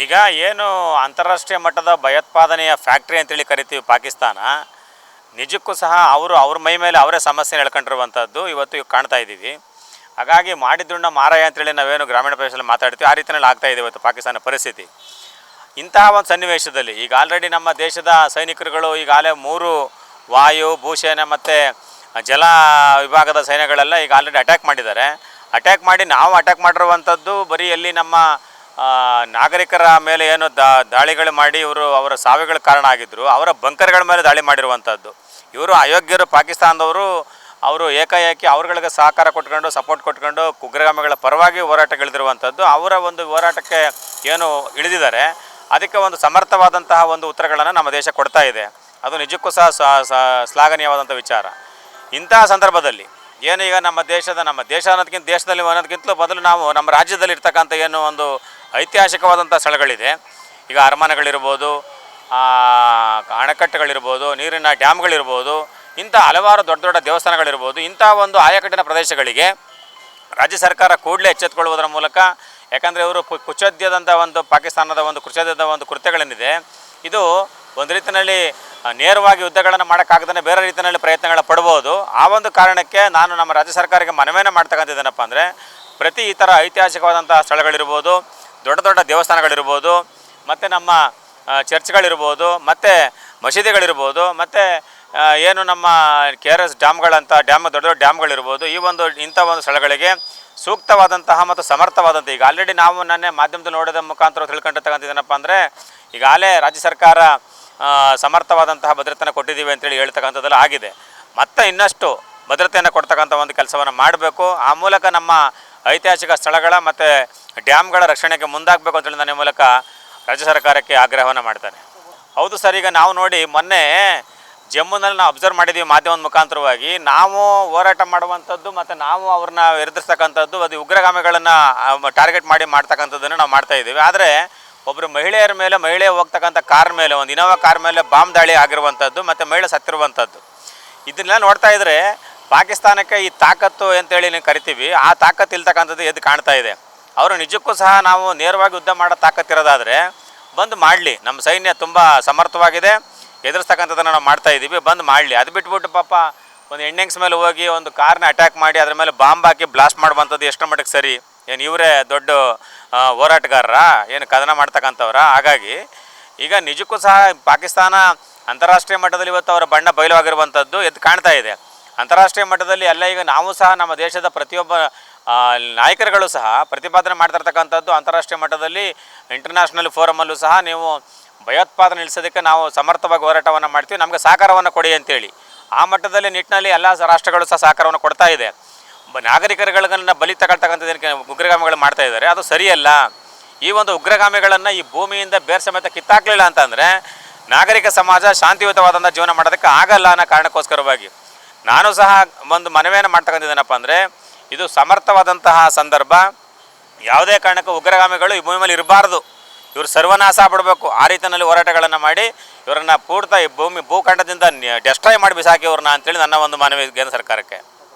ಈಗ ಏನು ಅಂತಾರಾಷ್ಟ್ರೀಯ ಮಟ್ಟದ ಭಯೋತ್ಪಾದನೆಯ ಫ್ಯಾಕ್ಟ್ರಿ ಅಂತೇಳಿ ಕರಿತೀವಿ ಪಾಕಿಸ್ತಾನ, ನಿಜಕ್ಕೂ ಸಹ ಅವ್ರ ಮೈ ಮೇಲೆ ಅವರೇ ಸಮಸ್ಯೆ ಹೇಳ್ಕೊಂಡಿರುವಂಥದ್ದು ಇವತ್ತು ಕಾಣ್ತಾ ಇದ್ದೀವಿ. ಹಾಗಾಗಿ ಮಾಡಿದ್ದುಣ್ಣ ಮಾರಾಯ ಅಂತೇಳಿ ನಾವೇನು ಗ್ರಾಮೀಣ ಪ್ರದೇಶದಲ್ಲಿ ಮಾತಾಡ್ತೀವಿ, ಆ ರೀತಿಯಲ್ಲಿ ಆಗ್ತಾಯಿದೆ ಇವತ್ತು ಪಾಕಿಸ್ತಾನ ಪರಿಸ್ಥಿತಿ. ಇಂತಹ ಒಂದು ಸನ್ನಿವೇಶದಲ್ಲಿ ಈಗ ಆಲ್ರೆಡಿ ನಮ್ಮ ದೇಶದ ಸೈನಿಕರುಗಳು ಈಗಾಗಲೇ 3 ವಾಯು, ಭೂಸೇನೆ ಮತ್ತು ಜಲ ವಿಭಾಗದ ಸೈನ್ಯಗಳೆಲ್ಲ ಈಗ ಆಲ್ರೆಡಿ ಅಟ್ಯಾಕ್ ಮಾಡಿದ್ದಾರೆ. ಅಟ್ಯಾಕ್ ಮಾಡಿರುವಂಥದ್ದು ಬರೀ ಎಲ್ಲಿ ನಮ್ಮ ನಾಗರಿಕರ ಮೇಲೆ ಏನು ದಾಳಿಗಳು ಮಾಡಿ ಅವರ ಸಾವಿಗಳ ಕಾರಣ ಆಗಿದ್ದರು, ಅವರ ಬಂಕರ್ಗಳ ಮೇಲೆ ದಾಳಿ ಮಾಡಿರುವಂಥದ್ದು. ಇವರು ಅಯೋಗ್ಯರು ಪಾಕಿಸ್ತಾನದವರು. ಅವರು ಏಕಾಏಕಿ ಅವ್ರಗಳಿಗೆ ಸಹಕಾರ ಕೊಟ್ಕೊಂಡು ಸಪೋರ್ಟ್ ಕೊಟ್ಕೊಂಡು ಉಗ್ರಗಾಮಿಗಳ ಪರವಾಗಿ ಹೋರಾಟಗಳಿದಿರುವಂಥದ್ದು. ಅವರ ಒಂದು ಹೋರಾಟಕ್ಕೆ ಏನು ಇಳಿದಿದ್ದಾರೆ, ಅದಕ್ಕೆ ಒಂದು ಸಮರ್ಥವಾದಂತಹ ಒಂದು ಉತ್ತರಗಳನ್ನು ನಮ್ಮ ದೇಶ ಕೊಡ್ತಾ ಇದೆ. ಅದು ನಿಜಕ್ಕೂ ಸಹ ಶ್ಲಾಘನೀಯವಾದಂಥ ವಿಚಾರ. ಇಂತಹ ಸಂದರ್ಭದಲ್ಲಿ ಏನು ಈಗ ನಮ್ಮ ದೇಶ ದೇಶದಲ್ಲಿ ಅನ್ನೋದಕ್ಕಿಂತಲೂ ಮೊದಲು ನಾವು ನಮ್ಮ ರಾಜ್ಯದಲ್ಲಿ ಇರ್ತಕ್ಕಂಥ ಏನು ಒಂದು ಐತಿಹಾಸಿಕವಾದಂಥ ಸ್ಥಳಗಳಿದೆ. ಈಗ ಅರಮನೆಗಳಿರ್ಬೋದು, ಅಣೆಕಟ್ಟುಗಳಿರ್ಬೋದು, ನೀರಿನ ಡ್ಯಾಮ್ಗಳಿರ್ಬೋದು, ಇಂಥ ಹಲವಾರು ದೊಡ್ಡ ದೊಡ್ಡ ದೇವಸ್ಥಾನಗಳಿರ್ಬೋದು. ಇಂಥ ಒಂದು ಆಯಕಟ್ಟಿನ ಪ್ರದೇಶಗಳಿಗೆ ರಾಜ್ಯ ಸರ್ಕಾರ ಕೂಡಲೇ ಎಚ್ಚೆತ್ತುಕೊಳ್ಳುವುದರ ಮೂಲಕ, ಯಾಕಂದರೆ ಇವರು ಕುಚೋದ್ಯದಂಥ ಒಂದು ಪಾಕಿಸ್ತಾನದ ಒಂದು ಕುಚೋದ್ಯದ ಒಂದು ಕೃತ್ಯಗಳೇನಿದೆ, ಇದು ಒಂದು ರೀತಿಯಲ್ಲಿ ನೇರವಾಗಿ ಯುದ್ಧಗಳನ್ನು ಮಾಡೋಕ್ಕಾಗದೇ ಬೇರೆ ರೀತಿಯಲ್ಲಿ ಪ್ರಯತ್ನಗಳ ಪಡ್ಬೋದು. ಆ ಒಂದು ಕಾರಣಕ್ಕೆ ನಾನು ನಮ್ಮ ರಾಜ್ಯ ಸರ್ಕಾರಕ್ಕೆ ಮನವಿಯನ್ನು ಮಾಡ್ತಕ್ಕಂಥದ್ದೇನಪ್ಪ ಅಂದರೆ, ಪ್ರತಿ ಈ ಥರ ಐತಿಹಾಸಿಕವಾದಂಥ ಸ್ಥಳಗಳಿರ್ಬೋದು, ದೊಡ್ಡ ದೊಡ್ಡ ದೇವಸ್ಥಾನಗಳಿರ್ಬೋದು, ಮತ್ತು ನಮ್ಮ ಚರ್ಚ್ಗಳಿರ್ಬೋದು, ಮತ್ತು ಮಸೀದಿಗಳಿರ್ಬೋದು, ಮತ್ತು ಏನು ನಮ್ಮ KRS ದೊಡ್ಡ ದೊಡ್ಡ ಡ್ಯಾಮ್ಗಳಿರ್ಬೋದು, ಇಂಥ ಒಂದು ಸ್ಥಳಗಳಿಗೆ ಸೂಕ್ತವಾದಂತಹ ಮತ್ತು ಸಮರ್ಥವಾದಂಥ, ಈಗ ಆಲ್ರೆಡಿ ನಾವು ನನ್ನೇ ಮಾಧ್ಯಮದಲ್ಲಿ ನೋಡೋದ ಮುಖಾಂತರ ತಿಳ್ಕೊಂಡಿರ್ತಕ್ಕಂಥದ್ದೇನಪ್ಪ ಅಂದರೆ, ಈಗಾಗಲೇ ರಾಜ್ಯ ಸರ್ಕಾರ ಸಮರ್ಥವಾದಂತಹ ಭದ್ರತೆಯನ್ನು ಕೊಟ್ಟಿದ್ದೀವಿ ಅಂತೇಳಿ ಹೇಳ್ತಕ್ಕಂಥದ್ದೆಲ್ಲ ಆಗಿದೆ. ಮತ್ತು ಇನ್ನಷ್ಟು ಭದ್ರತೆಯನ್ನು ಕೊಡ್ತಕ್ಕಂಥ ಒಂದು ಕೆಲಸವನ್ನು ಮಾಡಬೇಕು. ಆ ಮೂಲಕ ನಮ್ಮ ಐತಿಹಾಸಿಕ ಸ್ಥಳಗಳ ಮತ್ತು ಡ್ಯಾಮ್ಗಳ ರಕ್ಷಣೆಗೆ ಮುಂದಾಗಬೇಕು ಅಂತೇಳಿ ನನ್ನ ಮೂಲಕ ರಾಜ್ಯ ಸರ್ಕಾರಕ್ಕೆ ಆಗ್ರಹವನ್ನು ಮಾಡ್ತಾನೆ. ಹೌದು ಸರ್, ಈಗ ನಾವು ನೋಡಿ ಮೊನ್ನೆ ಜಮ್ಮುನಲ್ಲಿ ನಾವು ಅಬ್ಸರ್ವ್ ಮಾಡಿದ್ದೀವಿ ಮಾಧ್ಯಮದ ಮುಖಾಂತರವಾಗಿ. ನಾವು ಹೋರಾಟ ಮಾಡುವಂಥದ್ದು ಮತ್ತು ನಾವು ಅವ್ರನ್ನ ಎದುರಿಸ್ತಕ್ಕಂಥದ್ದು, ಅದು ಉಗ್ರಗಾಮಿಗಳನ್ನು ಟಾರ್ಗೆಟ್ ಮಾಡಿ ಮಾಡ್ತಕ್ಕಂಥದ್ದನ್ನು ನಾವು ಮಾಡ್ತಾಯಿದ್ದೀವಿ. ಆದರೆ ಒಬ್ಬರು ಮಹಿಳೆ ಹೋಗ್ತಕ್ಕಂಥ ಕಾರ್ ಮೇಲೆ, ಒಂದು ಇನೋವಾ ಕಾರ್ ಮೇಲೆ ಬಾಂಬ್ ದಾಳಿ ಆಗಿರುವಂಥದ್ದು ಮತ್ತು ಮಹಿಳೆ ಸತ್ತಿರುವಂಥದ್ದು, ಇದನ್ನೆಲ್ಲ ನೋಡ್ತಾ ಇದ್ದರೆ ಪಾಕಿಸ್ತಾನಕ್ಕೆ ಈ ತಾಕತ್ತು ಅಂತೇಳಿ ನೀವು ಕರಿತೀವಿ, ಆ ತಾಕತ್ತು ಇಲ್ತಕ್ಕಂಥದ್ದು ಎದ್ದು ಕಾಣ್ತಾ ಇದೆ. ಅವರು ನಿಜಕ್ಕೂ ಸಹ ನಾವು ನೇರವಾಗಿ ಯುದ್ಧ ಮಾಡೋ ತಾಕತ್ತಿರೋದಾದರೆ ಬಂದು ಮಾಡಲಿ. ನಮ್ಮ ಸೈನ್ಯ ತುಂಬ ಸಮರ್ಥವಾಗಿದೆ, ಎದುರಿಸ್ತಕ್ಕಂಥದ್ದನ್ನು ನಾವು ಮಾಡ್ತಾಯಿದ್ದೀವಿ, ಬಂದು ಮಾಡಲಿ. ಅದು ಬಿಟ್ಬಿಟ್ಟು ಪಾಪ ಒಂದು ಹೆಣ್ಣೆಂಗ್ಸ್ ಮೇಲೆ ಹೋಗಿ ಒಂದು ಕಾರ್ನ ಅಟ್ಯಾಕ್ ಮಾಡಿ ಅದ್ರ ಮೇಲೆ ಬಾಂಬ್ ಹಾಕಿ ಬ್ಲಾಸ್ಟ್ ಮಾಡುವಂಥದ್ದು ಎಷ್ಟರ ಮಟ್ಟಿಗೆ ಸರಿ? ಏನು ಇವರೇ ದೊಡ್ಡ ಹೋರಾಟಗಾರರ, ಏನು ಕದನ ಮಾಡ್ತಕ್ಕಂಥವ್ರ? ಹಾಗಾಗಿ ಈಗ ನಿಜಕ್ಕೂ ಸಹ ಪಾಕಿಸ್ತಾನ ಅಂತಾರಾಷ್ಟ್ರೀಯ ಮಟ್ಟದಲ್ಲಿ ಇವತ್ತು ಅವರ ಬಣ್ಣ ಬಯಲುವಾಗಿರುವಂಥದ್ದು ಎದ್ದು ಕಾಣ್ತಾ ಇದೆ. ಅಂತಾರಾಷ್ಟ್ರೀಯ ಮಟ್ಟದಲ್ಲಿ ಎಲ್ಲ ಈಗ ನಾವು ಸಹ ನಮ್ಮ ದೇಶದ ಪ್ರತಿಯೊಬ್ಬ ನಾಯಕರುಗಳು ಸಹ ಪ್ರತಿಪಾದನೆ ಮಾಡ್ತಿರ್ತಕ್ಕಂಥದ್ದು, ಅಂತಾರಾಷ್ಟ್ರೀಯ ಮಟ್ಟದಲ್ಲಿ ಇಂಟರ್ನ್ಯಾಷನಲ್ ಫೋರಮಲ್ಲೂ ಸಹ ನೀವು ಭಯೋತ್ಪಾದನೆ ನಿಲ್ಲಿಸೋದಕ್ಕೆ ನಾವು ಸಮರ್ಥವಾಗಿ ಹೋರಾಟವನ್ನು ಮಾಡ್ತೀವಿ, ನಮಗೆ ಸಹಕಾರವನ್ನು ಕೊಡಿ ಅಂತೇಳಿ. ಆ ಮಟ್ಟದಲ್ಲಿ ನಿಟ್ಟಿನಲ್ಲಿ ಎಲ್ಲ ರಾಷ್ಟ್ರಗಳು ಸಹ ಸಹಕಾರವನ್ನು ಕೊಡ್ತಾ ಇದೆ. ನಾಗರಿಕರುಗಳನ್ನ ಬಲಿ ತಗೊಳ್ತಕ್ಕಂಥದ್ದಕ್ಕೆ ಉಗ್ರಗಾಮಿಗಳು ಮಾಡ್ತಾ ಇದ್ದಾರೆ, ಅದು ಸರಿಯಲ್ಲ. ಈ ಒಂದು ಉಗ್ರಗಾಮಿಗಳನ್ನು ಈ ಭೂಮಿಯಿಂದ ಬೇರೆ ಸಮೇತ ಕಿತ್ತಾಕಲಿಲ್ಲ ಅಂತಂದರೆ ನಾಗರಿಕ ಸಮಾಜ ಶಾಂತಿಯುತವಾದಂಥ ಜೀವನ ಮಾಡೋದಕ್ಕೆ ಆಗಲ್ಲ ಅನ್ನೋ ಕಾರಣಕ್ಕೋಸ್ಕರವಾಗಿ ನಾನು ಸಹ ಒಂದು ಮನವಿಯನ್ನು ಮಾಡ್ತಕ್ಕಂಥದ್ದೇನಪ್ಪ ಅಂದರೆ, ಇದು ಸಮರ್ಥವಾದಂತಹ ಸಂದರ್ಭ. ಯಾವುದೇ ಕಾರಣಕ್ಕೂ ಉಗ್ರಗಾಮಿಗಳು ಈ ಭೂಮಿ ಮೇಲೆ ಇರಬಾರ್ದು, ಇವರು ಸರ್ವನಾಶ ಬಿಡಬೇಕು. ಆ ರೀತಿಯಲ್ಲಿ ಹೋರಾಟಗಳನ್ನು ಮಾಡಿ ಇವರನ್ನು ಪೂರ್ತಿ ಭೂಖಂಡದಿಂದ ಡೆಸ್ಟ್ರಾಯ್ ಮಾಡಿ ಬಿಸಾಕಿ ಇವ್ರನ್ನ ಅಂತೇಳಿ ನನ್ನ ಒಂದು ಮನವಿ ಕೇಂದ್ರ ಸರ್ಕಾರಕ್ಕೆ.